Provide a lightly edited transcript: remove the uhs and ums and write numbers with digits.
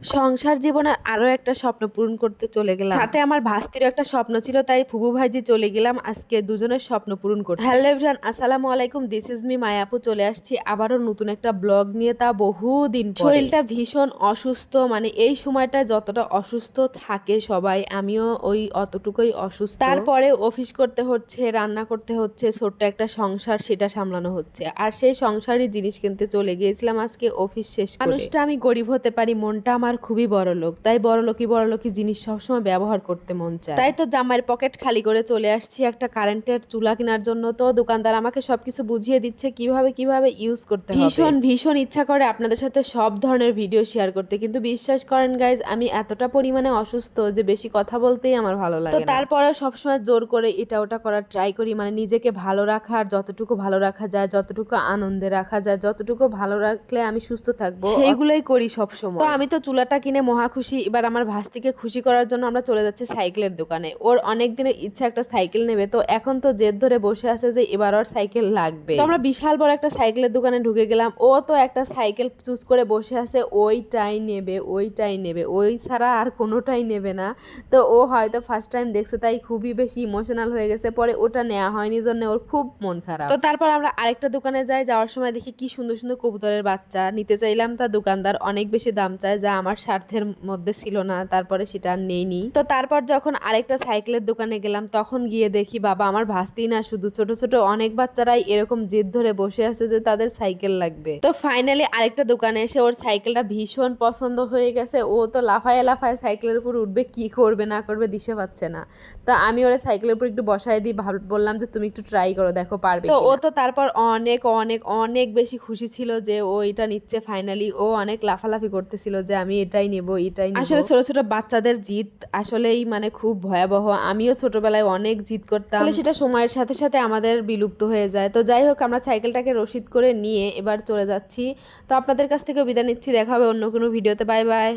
সংসার জীবনের আরো একটা স্বপ্ন পূরণ করতে চলে গেলাম, সাথে আমার ভাস্তিরও একটা স্বপ্ন ছিল, তাই ফুবু ভাইজি চলে গেলাম আজকে দুজনের স্বপ্ন পূরণ করতে। হ্যালো এভরিওয়ান, আসসালামু আলাইকুম, দিস ইজ মি মায়াপু। চলে আসছি আবারও নতুন একটা ব্লগ নিয়ে, তা বহুদিন পরে। শরীরটা ভীষণ অসুস্থ, মানে এই সময়টা যতটা অসুস্থ থাকে সবাই, আমিও ওই অতটুকুই অসুস্থ। তারপরে অফিস করতে হচ্ছে, রান্না করতে হচ্ছে, ছোট্ট একটা সংসার সেটা সামলানো হচ্ছে, আর সেই সংসারই জিনিস কিনতে চলে গিয়েছিলাম আজকে অফিস শেষ করে। মানুষটা আমি গরিব হতে পারি, মনটা আমার খুবই বড় লোক, তাই বড় লোকি জিনিস সবসময় ব্যবহার করতে মন চায়। তাই তো জামাইয়ের পকেট খালি করে চলে আসছি একটা কারেন্টের চুলা কেনার জন্য। তো দোকানদার আমাকে সবকিছু বুঝিয়ে দিচ্ছে কিভাবে ইউজ করতে হবে। ভীষণ ইচ্ছা করে আপনাদের সাথে সব ধরনের ভিডিও শেয়ার করতে, কিন্তু বিশ্বাস করেন গাইজ, আমি এতটা পরিমাণে অসুস্থ যে বেশি কথা বলতেই আমার ভালো লাগে। তো তারপরে সবসময় জোর করে এটা ওটা করার ট্রাই করি, মানে নিজেকে ভালো রাখার, যতটুকু ভালো রাখা যায়, যতটুকু আনন্দে রাখা যায়, যতটুকু ভালো রাখলে আমি সুস্থ থাকবো, সেইগুলোই করি সবসময়। তো আমি তো চুলাটা কিনে মহা খুশি। এবার আমার ভাস্তিকে খুশি করার জন্য আমরা চলে যাচ্ছি সাইকেলের দোকানে। ওর অনেক দিনের ইচ্ছা একটা সাইকেল নেবে, তো এখন তো জেদ ধরে বসে আছে যে এবার ওর সাইকেল লাগবে। তো আমরা বিশাল বড় একটা সাইকেলের দোকানে ঢুকে গেলাম। ও তো একটা সাইকেল চুজ করে বসে আছে, ওইটাই নেবে, ওই ছাড়া আর কোনোটাই নেবে না। তো ও হয়তো ফার্স্ট টাইম দেখছে, তাই খুবই বেশি ইমোশনাল হয়ে গেছে, পরে ওটা নেওয়া হয়নি জন্য ওর খুব মন খারাপ। তো তারপর আমরা আরেকটা দোকানে যাই, যাওয়ার সময় দেখি কি সুন্দর সুন্দর কবুতরের বাচ্চা নিতে চাইলাম, তা দোকানদার অনেক বেশি দাম চায়, যা আমার স্বার্থের মধ্যে ছিল না, তারপরে সেটা আর নেইনি। তো তারপর যখন আরেকটা সাইকেলের দোকানে গেলাম, তখন গিয়ে দেখি বাবা, আমার ভাস্তি না শুধু, ছোট ছোট অনেক বাচ্চারাই এরকম জেদ ধরে বসে আছে যে তাদের সাইকেল লাগবে। তো ফাইনালি আরেকটা দোকানে এসে ওর সাইকেলটা ভীষণ পছন্দ হয়ে গেছে। ও তো লাফায় সাইকেলের উপর উঠবে, কি করবে না করবে দিশে পাচ্ছে না। তা আমি ওর সাইকেলের উপর একটু বসায় দিই, বললাম যে তুমি একটু ট্রাই করো, দেখো পারবে। তো ও তো তারপর অনেক অনেক অনেক বেশি খুশি ছিল যে ও এটা নিচ্ছে। ফাইনালি ও অনেক লাফালাফি করতেছিল যে আমি এটাই নেব। আসলে ছোট ছোট বাচ্চাদের জিদ আসলেই মানে খুব ভয়াবহ। আমিও ছোটবেলায় অনেক জিদ করতাম, সেটা সময়ের সাথে সাথে আমাদের বিলুপ্ত হয়ে যায়। তো যাই হোক, আমরা সাইকেলটাকে রসিদ করে নিয়ে এবার চলে যাচ্ছি। তো আপনাদের কাছ থেকে বিদায় নিচ্ছি, দেখা হবে অন্য কোনো ভিডিওতে। Bye bye.